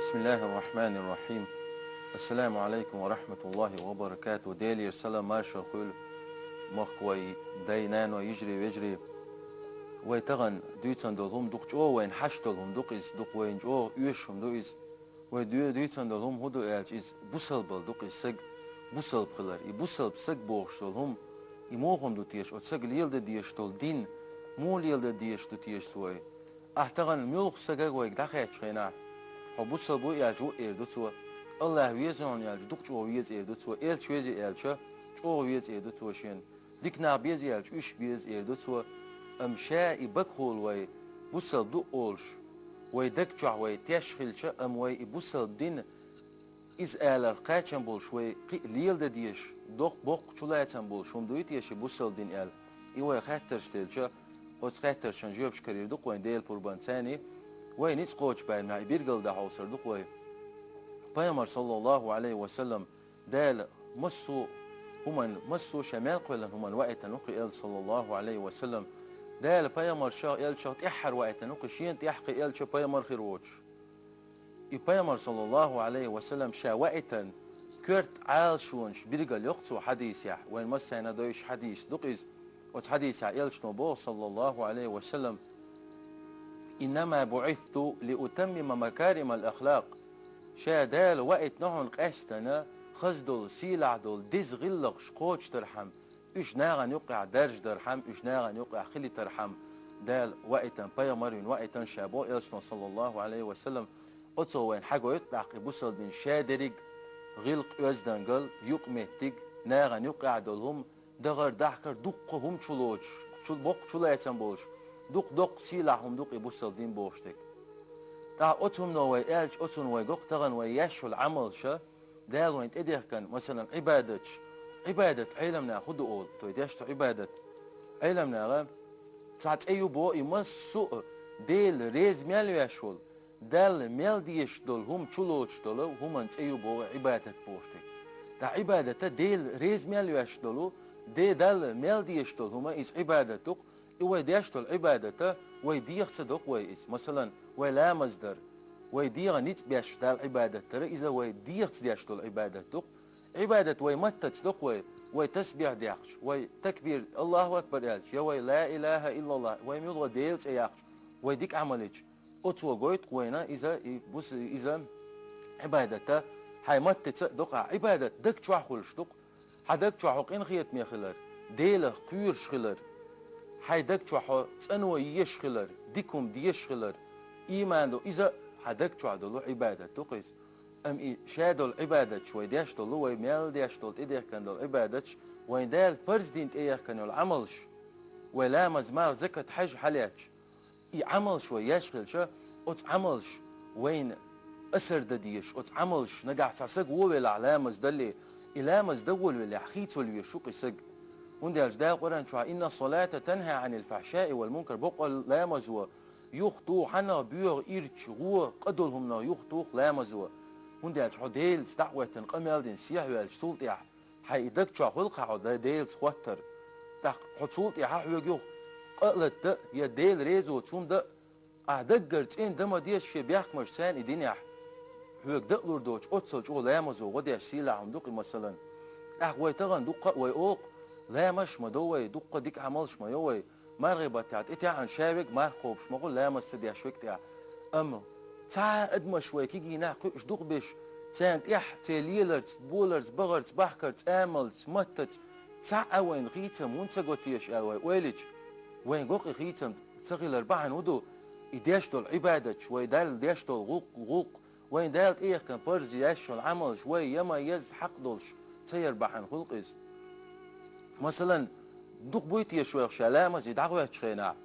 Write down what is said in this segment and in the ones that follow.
بسم الله الرحمن الرحيم. السلام عليكم ورحمة الله وبركاته. ديلي السلام ما شاقول مخوي دينان ويجري ويجري ويتغن دوتان دولهم دوق جو وين حش دولهم دوق إز دوق وين جو يوشهم دوق إز دوتان دولهم هدو إلج إز بوسل بل دوق إز سج بوسل بخلر بوسل بسج بوش دولهم يموهم دو تيش أو سج ليل ديش دول دين مو ليل ديش دو تيش سوي أحتغن ميلخ سجا ويك دخيت شينا بوسل بو يلجو إيردو تو الله ويزون يلج دوق جو ويز إيردو تو إل شويز إلجا جو ويز إيردو تو شين ديك نابيز يلج إيش بيز إيردو تو أمشاء بكول وي بوسل دو أولش وي دكجع وي تشخيلشا أم وي بوسل دين إز آلر قاچن بولش وي ليل دديش دوق بوق چولاتن بولش هم دويت يشي بوسل دين آل إيوه خاترش تلشا وش خاترشن جيوبش كرير دوق وين ديل بوربان تاني وي نيس قوش باين معي بيرقل ده حوصر دوق وي بيامر صلى الله عليه وسلم دال مسو شمال قولا همان وقتا نقي إل صلى الله عليه وسلم دال بيامر شا إل شا تحر وقتا نقي شين تحقي إل شا بيامر خيروش بيامر صلى الله عليه وسلم شا وقتا كرت عال شونش بيرقل يقصو حديث يح وين مسينا دويش حديث دوق إز وت حديث إل شنبو صلى الله عليه وسلم إنما بعثت لأتمم مكارم الأخلاق شا دال وقت نحن قاستنا خزدل سيلعدل ديز غلق شقوش ترحم إش ناغن يقع درج درحم إش ناغن يقع خلي ترحم دال وقتا بيامرين وقتا شابو إلشنا صلى الله عليه وسلم أتو وين حاجة يطلق بوصل من شادرق غلق يزدنقل يقمتق ناغن يقع دلهم دغر دحكر دقهم چلوش بوق چلويتن بولش دوق سيلعهم دوق بوصل دين بوشتك تا أتهم نوي إلج أتهم نوي قوق تغن ويشو العمل شا دال وين تدير كان مثلا عبادة علمنا خدو أول تو يديشتو عبادة علمنا ساعت أيو بو يمسو ديل ريز ميل يشول دال ميل ديش دول هم چلوش دولو هم انت أيو بو عبادة بوشتك تا عبادة ديل ريز ميل يشدولو دال ميل ديش دول هم إز عبادتك إيوه ديشتو العبادة ويديخ صدق ويس مثلا ولا مصدر ويديغ نيت بيش دال عبادة ترى إذا ويديغ ديشتو العبادة دق عبادة ويمتت دق ويتسبيح ديخش ويتكبير الله أكبر يالش يوي لا إله إلا الله ويميلغ ديلت يخش ويديك عملش أتوى قويت قوينا إذا عبادة حيمتت دق عبادة دك شوحولش دق حدك شوحوق إن خيط ميخلر ديله قيرش خلر حيدك شوحو تنوى يشخلر ديكم ديشخلر إيمان دو إذا حدك شوحدلو عبادة تقيس أم شادو العبادة شوي ديشتلو ويميل ديشتل إدير كان دو العبادة وين دال برز دينت إير كانوا العملش ولا مزمار زكاة حج حالياتش عمل شوي يشغل شا عملش وين أسر دديش عملش نقع تعسق وويل علامز دلي إلامز دول ولا حخيتو اللي يشوق يسق وندي أجداء قرآن شو إن الصلاة تنهى عن الفحشاء والمنكر بقول لامز هو يخطو حنا بيغ إيرتش هو قدرهم نا يخطو لامز هو وندي أجداء ديل دعوة قمل دين سيح والشتولت يح حيدك شو خلق عدا ديل سخوتر تق حصولت يح حيجو قلت ده يا ديل ريزو توم ده أعدقرت إن دم ديش شيء بيحكمش ثاني الدين يح حيج دقلور دوش أتصل جو لامز هو ودي أشيل عم دوقي مثلا ويتغن دوق ويوق لا مش مدوي دق ديك عملش ما يوي مرغبة تعت إتي عن شابك ما خوبش ما قول لا مستدي شويك تاع أما تا أدم شوي كيجي ناقش دق بش سانت إح تليلرت بولرت بغرت بحكرت آملت متت تا وين غيتم وانت قلتيش أوي ويلج وين قوق غيتم تغيل أربعة ودو إديش دول عبادة شوي دال ديش دول غوق وين دالت إيه كان برز يش العمل شوي يما يز حق دولش تير بحن خلق إز مثلا دوق بويتي شوي شلامة زي دعوة شخينا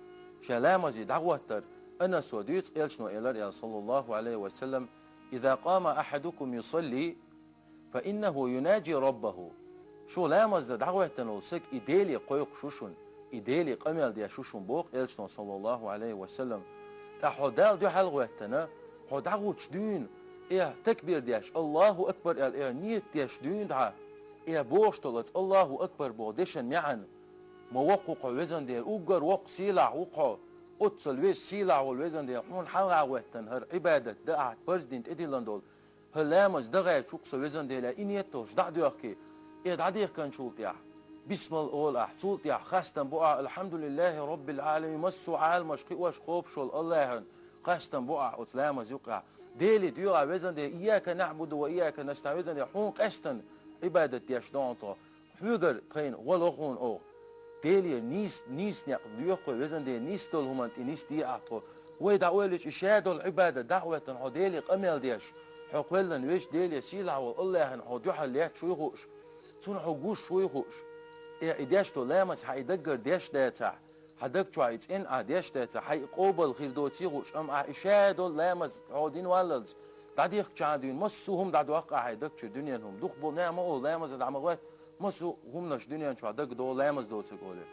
شلامة زي دعوة تر أنا سوديت إلشنو إلر صلى الله عليه وسلم إذا قام أحدكم يصلي فإنه يناجي ربه شو لامة زي دعوة تنوسك إديلي قيق شوشن إديلي قمل دي شوشن بوق إلشنو صلى الله عليه وسلم تحدال دي حلقة تنا حدعوة شدين إيه تكبير ديش الله أكبر إيه نيت ديش دين دعا إيه بوشتلت الله أكبر بودشن معن موقق وزن دير أوجر وق سيلع وقع أتصل ويش سيلع والوزن دي حون حلقة وقتن هر عبادة دقعت برزدين إديلان دول هلامز دغاية شوكس الوزن دي لا إنيتوش دع ديوكي إيه دع ديوك كان شولتيح بسم الأول أحتولتيح خاستن بقع الحمد لله رب العالمين مسو عال مشقي وشقوب شول الله خاستن بقع أتلامز يقع ديلي ديوغا وزن دي إياك نعبد وإياك نستعين وزن دي حون قشتن عبادة ديش دونتا حوغر قين ولوخون أو ديلي نيس نيق وزن دي نيس دول همانت نيس دي أعطو ويدعوالش إشادو العبادة دعوة هو ديلي قميل ديش حقولن ويش ديلي سيلع والله هو ديوحا ليات شوي خوش تون حقوش شوي خوش إيه ديش تو لامس حيدقر ديش داتا حدك شويت إن ديش داتا حيقوبل خير دوتي خوش إشادو لامس عودين والدز دعديخ جادين مسوهم دعدوقع حيدك دنيا هم دوخ بول نعمة أو لامس دعمغوات مسو هم نش دنيا شو عدك دو لامس دو تقوله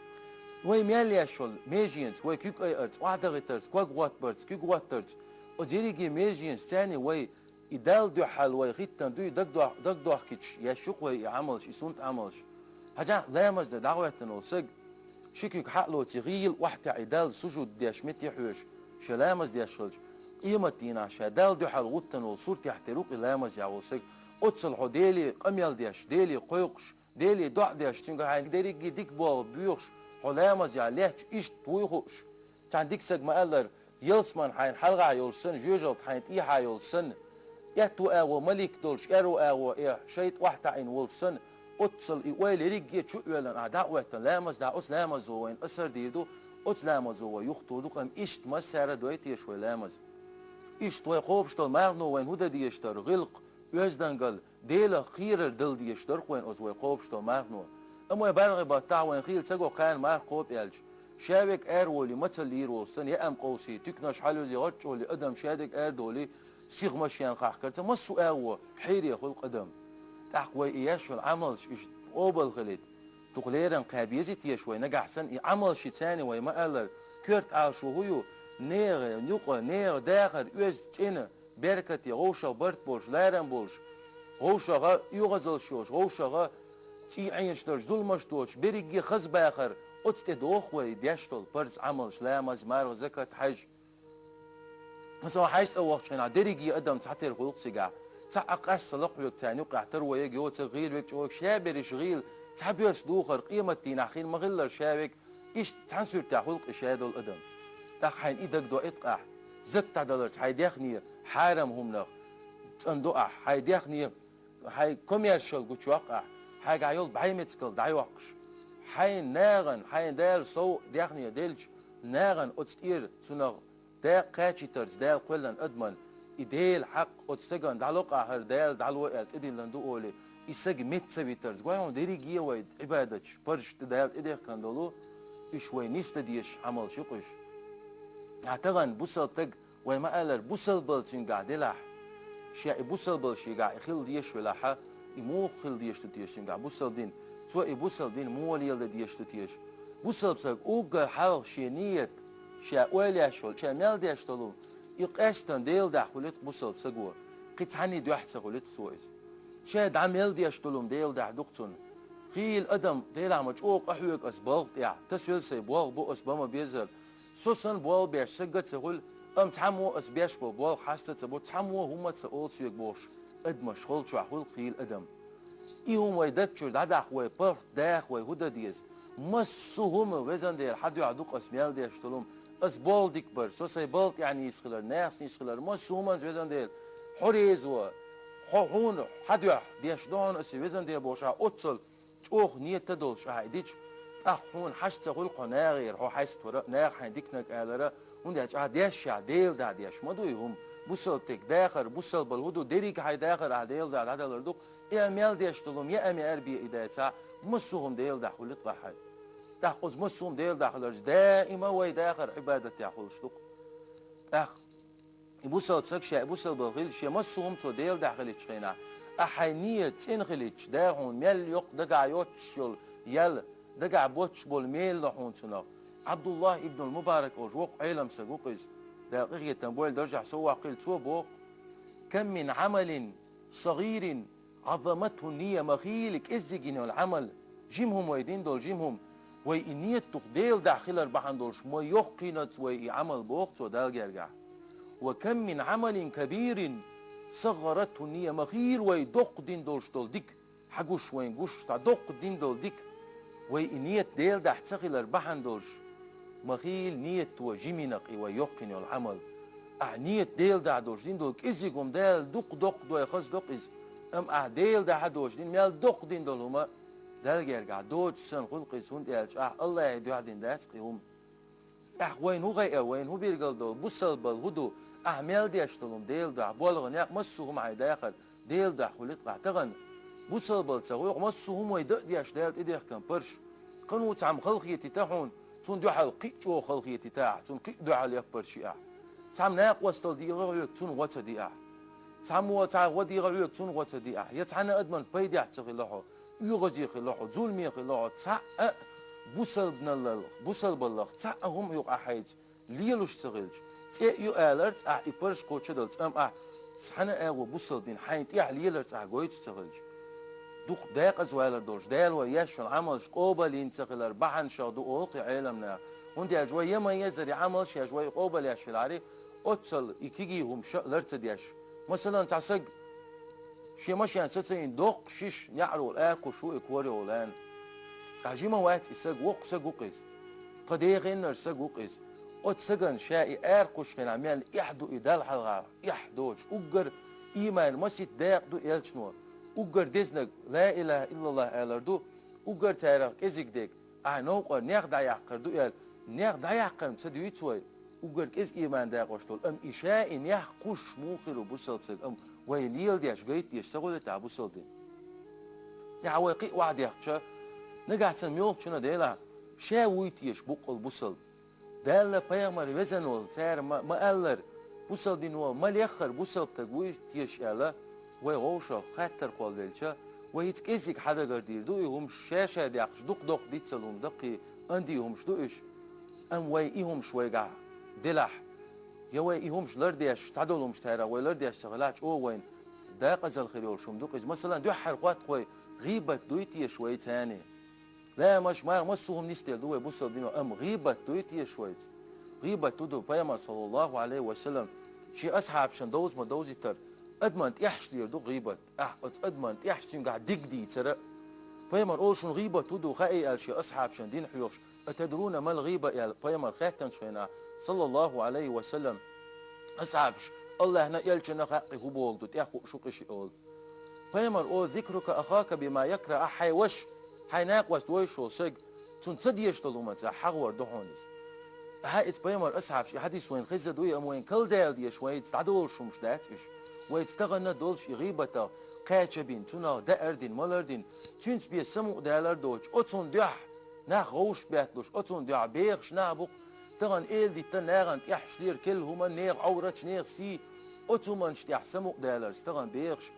وي ميليا شول ميجينز وي كيك اي ارت وعدغترز كوك واتبرز كيك واترز وديريجي ميجينز تاني وي يدال دو حل وي غيتن دو دك دو كيتش يا شوق وي عملش يسونت عملش حاجة لامس دعوة نوسق شكيك حقلو تغيل وحتى عدال سجود ديش متي حوش شلامس ديش شلج قيمتينا شدال دو حل غتن وصورتي احتروق لامس يا وسق أتصل ديلي قميل ديش ديلي قيقش ديلي دع ديش تنقى هاي ديريجي ديك بول بيوش حلامز يا ليش إيش تويخوش تان ديك سج ما قالر يلسمان حين حلقة يلسن جوجل حين إيحا يلسن يتو أو ملك دولش يرو أو إيه شيء واحد عين ولسن أتصل إيوالي ريجي شو يلن أعداء وقت لامز دا أس لامز هو وين أسر ديدو أس لامز هو يخطو دوك أم إيش مسارة دويتي شوي لامز إيش توي قوبش تل مغنو وين هدا ديشتر غلق يزدنقل ديلا خير دل ديشتر وين أزوي قوبش تل مغنو أما يبالغ بتاع وين خيل تجو كان ما قوب يلج شابك أرولي مثل ليرو سن يا أم قوسي تكنش حلو زي غتش ولي قدم شادك أردولي سيغ مشيان قاحكرت ما السؤال حيري خلق قدم تحقوي إياش العمل إيش قوبل خليت تقليرن قابيزي تيشوي نجح سن عمل شي تاني وي ما قالر كرت عاشو هيو نير نيوقا نير داخل يوز تينا بركتي غوشا برت بولش لارن بولش غوشا غا يغزل شوش غوشا غا تي عينشترش دولمش دوش بريجي خز باخر أتدوخ وي ديشتل برز عملش لامز مار زكاة حج مثلا حيث وقت هنا دريجي قدم تحت الخلق سجع تعقص صلق ويك تاني وقع تروي يجي وتغير ويك جوك شابر شغيل تحبيش دوخر قيمة تينا خيل مغلر شابك إيش تحنسر تخلق إشهاد القدم تخين إيدك دو إتقع زك تعدلرت حيديخني حارم هم لغ تندقع حيديخني حي كوميرشال قوش وقع حاجة عيول بعي متسكل دعي وقش حي ناغن حي دال سو ديخني ديلش ناغن أتستير تنغ دا قاتشترز دال قلن أدمن إديل حق أتستغن دعلوقع هر دال دعلوقعت إديل لندو أولي إساق متسبيترز قويون ديري جيه ويد عبادتش برش دال إديل كندولو إشوي نستديش عمل شقش اعتغن بوصل تق وما قالر بوصل بلتين قاعدلح شيء بوصل بلشي قاعد خل ديش ولاحة إمو خل ديش تتيش قاعد بوصل دين سواء بوصل دين مو ولي يلد ديش تتيش بوصل بسق أوجر حال شيء نية شيء ولي أشول شيء مال ديش تلو يقاستن ديل دخلت بوصل بسقوا قطعني دوحت سقولت سويس شيء دعمل ديش تلوم ديل دعدقتن خيل أدم ديل عمج أوق أحوك أسبغت يع تسويل سيبوغ بو أسبما بيزل سوسن بوال بيش سقط سقول تحمو أسبيش بوال حاسة تبو تحمو هم تسقول سيق بوش أدمش خل شو أحول خيل أدم إيهم ويدكشر دعدح ويبرت داخ ويهودا ديز مسوهم وزن دير حد يعدوك أسميال ديش تلوم أسبال ديكبر سوسي بالت يعني يسخلر ناس يسخلر مسوهم وزن دير حريز و حون حد يح ديش دون أسي وزن دير بوشا أتصل تشوخ نية تدولش عايديش أخون حشت غل قناغير هو حيست ورق ناغ حيديكنك آلرا وندهج ديش يا ديل دا ديش مدويهم بوصل تك داخر بوصل بالهدو ديريك حي داخر عديل دا عدل لردوك يا ميل ديش تلوم يا أمي أربي إداتا مسوهم ديل دا خلط بحي تحقز مسوهم ديل دا خلرج دائما وي داخر عبادة يحول شلوك أخ بوصل تسكشا بوصل بالغيل شي مسوهم تو ديل دا خليتش خينا أحينية تنخليتش داهون ميل يق دقع يوتشل يل دقع بوتش بول ميل لحون سنغ عبد الله ابن المبارك وجوق علم سقوقز دقيقة تنبويل درجع سوا قيل تو بوق كم من عمل صغير عظمته النية مخيلك ازجين العمل جيمهم ويدين دول جيمهم وإنيت تقديل داخل بحندولش ما يقينت وعمل بوقت ودال جرجع وكم من عمل كبير صغرته النية مخيل ويدق دين دولش دول ديك حقوش وين قوش تدق دين دول ديك وإنيت ديل داح تغيل بحندولش مخيل نية وجمينق ويقين العمل نية ديل دا دوش دين دول كيزيكم ديل دق دو يخص دق إز ديل دا دوش دين ميال دق دين دول هما دال جرجع دوش سن خلق سون ديلش الله يدو عدين داس قيهم وين هو غير وين هو بيرجل دول بوصل بالهدو ميال ديشتلهم ديل دا بولغن ياق مسوهم عيداخل ديل دا خلق قعتغن بوصل بالسويق مسوهم ويدق ديش ديل إديخ كان برش قنو تعم خلقيتي تاحون تون دو حال قيتشو خلقيتي تاح تون قيت دو حال يكبر شيء تعم ناق وصل دي غير تون وات دي تعم وتع ودي غير تون وات دي يتعنا ادمن بيدي اعتقي له يغجي له ظلمي له تع بوصل بنل بوصل بالله تع هم يقع حيج ليلوش تغلج تي يو الرت يبرش كوتشدلت سحنا بوصل بين حين تي ليلرت غويت تغلج دوخ داق زوالر دوش دال وياش العمل قوبل ينتقل بحن شادو اوقي علمنا وندي اجوي يما يزري عمل شي اجوي قوبل ياش العري اوتسل يكيجيهم لرت دياش مثلا تعسق شي ماشي يعني ستين دوق شيش يعرو الاكو شو اكوري ولان عجيمه وات يسق وق سق وقيس قديغن سق وقيس اوتسقن شاي ارقش كان عمال يحدو يدال حلغا يحدوش اوجر ايمان مسيت داق دو يلشنو اوجر دزنك لا اله الا الله الردو اوجر تعرف ازيك ديك نوق نيغ دايقر دو يل نيغ دايقر تدويتوي اوجر كز ايمان داقشتول اشاء نيغ قش موخلو بوسلتك ويليل ديش جيت ديش سغول تاع بوسلدين يا وقي واحد يحشا نقعد سميول شنو ديلا شا ويتيش بقل بوسل دال بيامر وزنول تاع ما الر بوسلدين و ما يخر بوسلتك ويتيش الا ويغوشا خاطر قول دلشا ويتكزيك حدا غردير دو يهم شاشة ديقش دوق ديتسلهم دقي اندي همش دوش ويهم شويقع دلح يويهمش لرديش تعدلهمش تهرا ولرديش شغلاتش وين داق ازل خيول شوم دوقز مثلا دو حرقات قوي غيبة دويتي شوي تاني لا مش ما مسوهم نستيل دوي بوصل دينو غيبة دويتي شوي غيبة تودو بيامر صلى الله عليه وسلم شي اصحاب شن دوز ما دوزي تر ادمن يحش لي دو غيبة ادمن يحش قاعد ديك دي ترى بيامر اول شن غيبة تودو خاي شي اصحاب شن دين حيوش اتدرون ما الغيبة يا بيامر خاتن شينا صلى الله عليه وسلم أصحابش الله هنا يلجنا خاقي هو بوغدو تياخو شوقشي أول بيامر أول ذكرك أخاك بما يكره أحي وش حيناك وستويشو سيق تنصديش تلومت حغور دهونيس هاي بيامر أصحابش حديث وين خزة دوي وين كل ديل ديش وين تعدول شمش داتش ويتستغنى دولش غيبتا قاتشبين تنا داردين مالردين تنس بيه سمو دالر دوش أتون ديح ناخ غوش بياتلوش أتون ديح بيغش نابق تغن إيل دي تناغن تيحش لير كلهما نيغ عورتش نيغ سي أتومنش تيح سموق دالر ستغن بيغش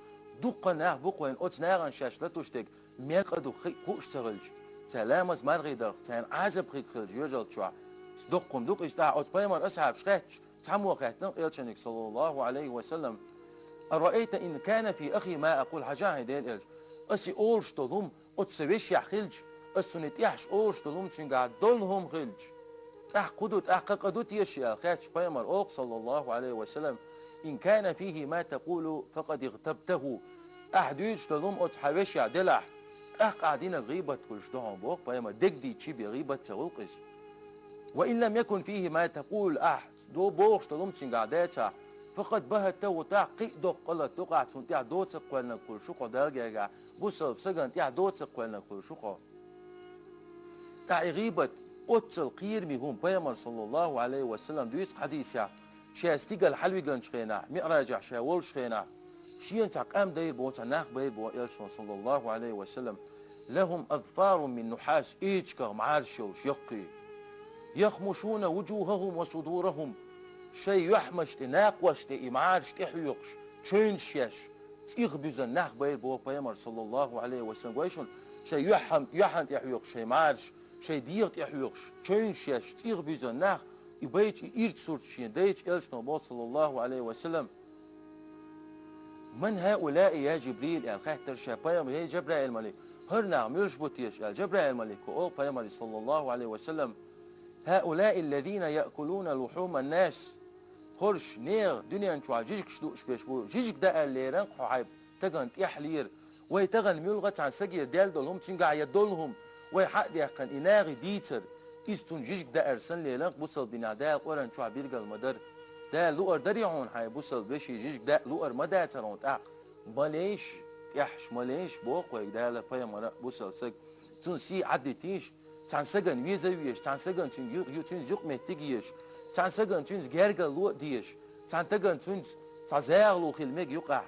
دوقا ناغ بقوين أت ناغن شاشلتوش تيك ميقدو خوش تغلج سلامز مرغي دغ تان عازب خيك خلج يجل تشوع دوقم دوق إشتاع أت بيمر أصحاب شخاتش تعمو خاتن إلشنك صلى الله عليه وسلم أرأيت إن كان في أخي ما أقول حاجة ديل إلش أسي أولش تضم أت سويش يحخلج أسونت يحش أولش تضم شنقع دولهم خلج قدوت قدوت يشيا خاتش بيمر أوق صلى الله عليه وسلم إن كان فيه ما تقول فقد اغتبته أحدوش تلوم أتحوش يعدلح قاعدين غيبة كلش دهم بوق بيمر دك دي تشي غيبة تغلقش وإن لم يكن فيه ما تقول دو بوغش تلوم تشنقعداتها فقد بهت وتاع قيدو قلت تقع تنتع دو تقوالنا كل شقو دالجا بوصل بسجن تع دو تقوالنا كل شقو تع غيبة أتل قيرمي هم بيامر صلى الله عليه وسلم دويس حديثة شا استيقل حلوي قلن شخينا مئراجع شا ول شخينا شين تقام داير بو تناخ بير بو إلشون صلى الله عليه وسلم لهم أظفار من نحاس إيجكر معارشل شقي يخمشون وجوههم وصدورهم شي يحمش تناقوش تإمعارش تحيقش تشين شيش تيغبزن ناخ بير بو بيامر صلى الله عليه وسلم ويشون شي يحن تحيقش شي معارش شي ديرت يحيوش تشين شيش تيغ بيزن ناخ يبيت إيرت صورت شين ديت إلش نبوت صلى الله عليه وسلم من هؤلاء يا جبريل يا خاطر شابايم هي جبرائيل ملك هرنا ملش بوتيش جبرائيل الملك أو بيامر صلى الله عليه وسلم هؤلاء الذين يأكلون لحوم الناس خرش نير دنيا نشوا جيجك شدوش بيشبو جيجك دا اللي رنق حايب تغن تيحلير ويتغن ميلغة عن سجي ديال دولهم تنقع يدولهم ويحق ديقن إناغي ديتر إستون جيجك دا أرسن لي رنق بوصل بنادال ورن شوا بيرغل مدر دا لؤر دريعون حاي بوصل بشي جيجك دا لؤر مداترون تاق ماليش تيحش ماليش بوق ويقدا لبايا بوصل سج تون سي عدتيش تان سجن ويزويش تان سجن تون يوتون زوق مهتجيش تان سجن تون جرجل لو ديش تان تجن تون تزاغلو خلمك يقع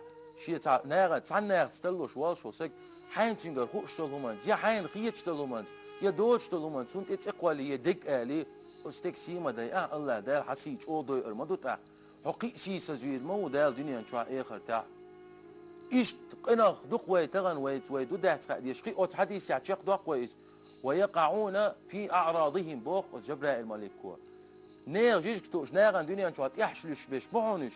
شيء تا ناغ تان ناغ تستلوش والشو سج حين تنجر خوش تلومن يا حين خيش تلومن يا دوش تلومن تون تتقوالي يدق عليه استك سيما دا الله دا حسيج او دو ارمدو تا حقي سي سزوير مو دا الدنيا نشوا اخر تا إيش قناخ دق ويتغن ويدو ده تقديش قي أو حديث يعتشق دق ويس ويقعون في أعراضهم بوق جبرائيل الملك نير جيجك توش نيران دنيا نشوات يحشلش بيش بعونش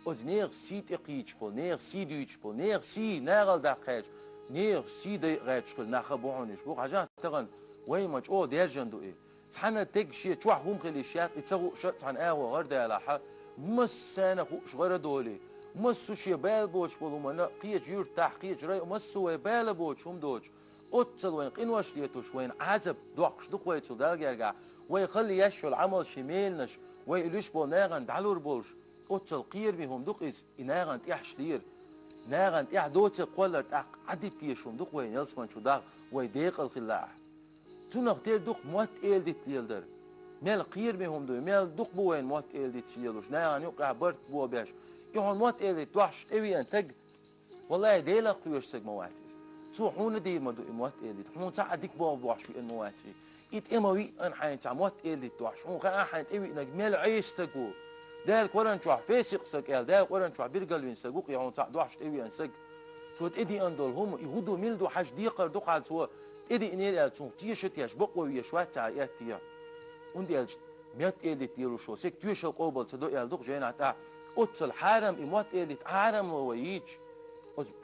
أز نير سي تقيتش بول نير سي دويتش بول نير سي نيرال دقيتش نير سي دقيتش بول نخ بعونش بوق عجان تغن ويمج أو دير جندو إيه تحنا تك شيء تشوح هم خلي الشيات يتسوق شت عن قهوة غير ده لحا مس أنا خوش غير دولي مسو شي بال بوش بولو منا قيج يرتاح قيج راي مسو بال بوش هم دوش قتل وين قنوش ليتوش وين عزب دوقش دوق ويتو دالجرجع ويخلي يشو العمل شميلنش ويلوش بول ناغن دعلور بولش قتل قير بهم دوق إز ناغن تيحش لير ناغن تيح دوتي قولر تاق عدت تيشون دوق وين يلسمان شو داغ ويديق الخلاح تونغ تير دوق موات إيل ديت ليلدر ميل قير بهم دو ميل دوق بوين موات إيل ديت ليلوش ناغن يوقع برت بو بيش يهون موت إلي توحش تبي أن تج والله ديلا قيوش سج مواتيز تو حون دير مدو موت إلي حون تعديك بوا بوحش في المواتي إت إموي أن حين تعموت إلي توحش حون خان حين تبي نجمل عيش تجو دال قرن شو فيسق سج إل دال قرن شو بيرجل وين سجوك يهون تعدوحش تبي أن سج تو تدي أن دول هم يهودو ميلدو حش ديقر دوق على سوا تدي إني إل تو تيشت يشبق ويشوات تعيات تيا وندي إل ميت إلي تيرو شو سج تيش القبل صدق إل دوق جينا تاع قتل حرم إموات إلي حرم وويج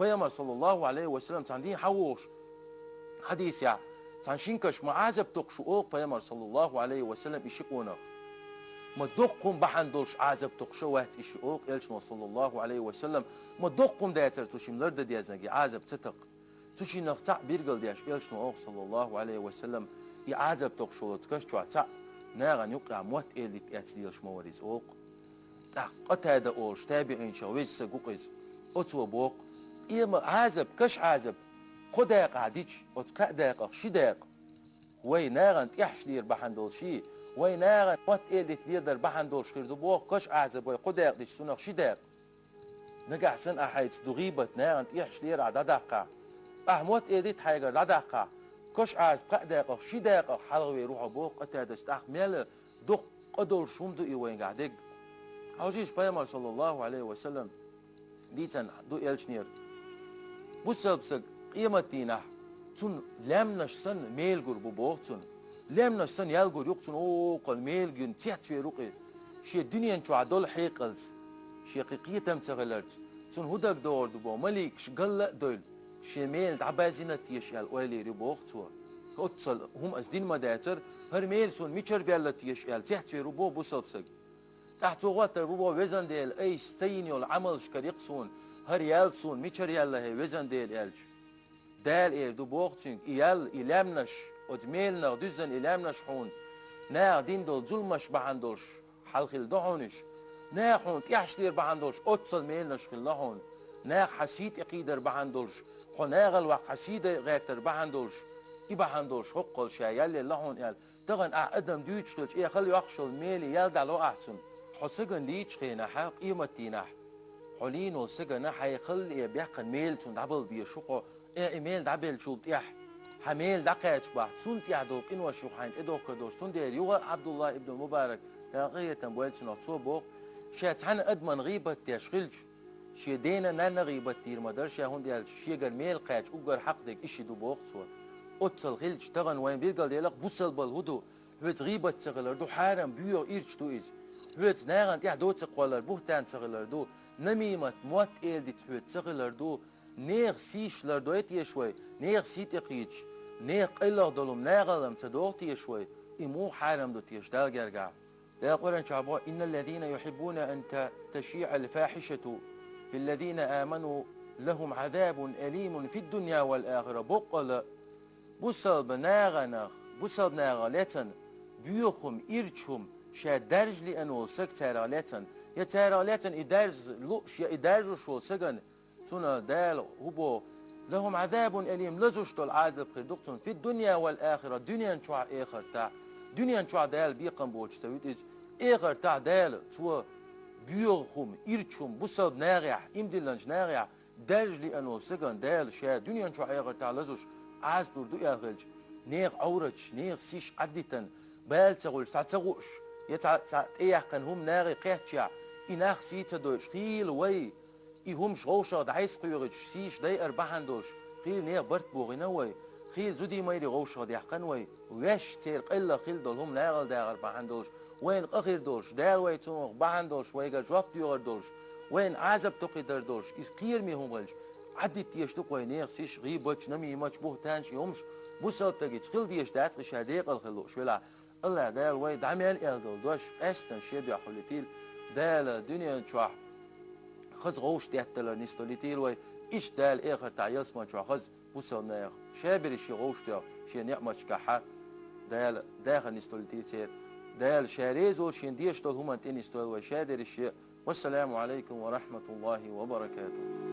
بيامر صلى الله عليه وسلم تاندين حوش حديث يا تانشينكش معازب تقشو بيامر صلى الله عليه وسلم يشقونا ما دقكم بحندوش عازب تقشوات يشقوق إلشنا صلى الله عليه وسلم ما دقكم دايتر توشي ملرد ديازنجي عازب تتق توشي نقطع بيرقل دياش إلشنا صلى الله عليه وسلم يعازب تقشو تكش تعتع ناغن يقع موات إلي تأتليش مواريز أوق قتادة أولش تابعين شويش سقوقيز أتوا بوق إيما عازب كش عازب قداق عديش أتقا داق شي داق وين ناغن تيحش لير بحندول شي وين ناغن وات إيدت لير در بحندول شخير دو بوق كش عازب وي قداق ديش سنق شي داق نقع سن أحايت دغيبت ناغن تيحش لير عدا داقا أحموت إيدت حاجة عداقا كش عازب قا داق شي داق حلغوي روح بوق قتادة استاق ميل دق قدول شومدو إيوين قاعدق هاوجيش بيامر صلى الله عليه وسلم ديتن دو إلشنير بوسل بسق قيمتينا تون لامنش سن ميلغور بوبوغتون لامنش سن يالغور يقتون اوقل ميلغون تيحت روقي شي دنيا انتو عدول حيقلز شي قيقية تمتغلرت تون هدك دور دبو مليك شقلق دول شي ميل دعبازينة تيشال ويلي ربوغتوا قتل هم أزدين مداتر هر ميل سون ميشر بيالا تيشال تيحت ربو بوسل بسق تحت وقت ربو وزن ديل ايش سينيو العمل شكريقسون هر يالسون ميشر يالا هي وزن ديل الج دال ايه دو بوغتشنج يال إلامنش ودميلنا دوزن إلامنش حون نا دين دول ظلمش بحندولش حلخل دعونش نا حون تيحش لير بحندولش أتصل ميلنش خلهون نا حسيت اقيدر بحندولش خناغل وقت حسيد غيتر بحندولش إي بحندولش حقل شايال لهون يال تغن أقدم دويتش خلش إيه خلي وقشل ميلي يال دالو أحسن حسجن ليتش خينا حق قيمتينا حلينو سجن حيخلي بيحقن ميل تون دبل بيشقو إيميل دبل شو تيح حميل دقيت بح سون تيح دوق إنو شو حين إدوك كدوش سون دير يوغا عبد الله ابن المبارك تغير تنبولت نصو بوق شات حن أدمن غيبة تشغلش شي دينا نانا غيبة تير مدرش هون ديال شي جر ميل قاش أوجر حق ديك إشي دو بوق صور أتصل غلش تغن وين بيرجل ديالك بوصل بالهدو هوت غيبة تغلر دو حارم بيو إيرش دو إز هوت ناغن تيح دو تقولر بوهتان تغلر دو نميمت موت إيل دي تهوت تغلر دو neer sichler doet شوي neer siet يقيتش neer قلر دلهم ناغلم تدوتي شوي إمو حالم دوتيش دال جرجع دال قرن شعبوا إن الذين يحبون أن تشيع الفاحشة في الذين آمنوا لهم عذاب أليم في الدنيا والآخرة بقل بوسل بناغنخ بوسل بناغلتن بيوخم إرشهم شا درج لأنو سك تارالتن يا تارالتن إدارز لوش يا إدارز شو سجن سنة دال هبو لهم عذاب أليم لزوشتو العذاب خدقتن في الدنيا والآخرة دنيا نشوع آخر تاع دنيا نشوع دال بيقم بوش تاويت إز آخر تاع دال تو بيوخم إرشهم بوسل بناغيح إمدلنش ناغيح درج لأنو سجن دال شا دنيا نشوع آخر تاع لزوش عاز بردو ياغلج نيغ أورج نيغ سيش عدتن بال تغول ساتغوش يتعت إيحقن هم ناغي قيتشع إناخ سيتا دوش خيل وي إهم شغوشا دعيس قيورج سيش داي أربعان دوش خيل نيغ برت بوغينا وي خيل زودي ميري غوشا ديحقن وي ويش تير قلا خيل دول هم ناغل داغ أربعان دوش وين أخير دوش دال وي تونغ أربعان دوش ويغا جواب ديوغر دوش وين عزب تقدر دوش إس قير مي هم غلج عدت تيشتوك وي نيغ سيش غيبوش نمي ماش بوهتانش يومش بوسال تجيش خيل ديش دات غشاديق الخلوش ولا الله دال وي دعمل الدول دوش استن شيد يا خلتيل دال دنيا نشوح خز غوش تيتل نستوليتيل وي إيش دال آخر تعيس ما نشوح خز بوسال ناخ شابر شي غوش تيا شي نعمش كحا دال داخل نستوليتيل سير دال شاريزو شين ديش دول هما تاني نستول وي شادر الشيء والسلام عليكم ورحمة الله وبركاته.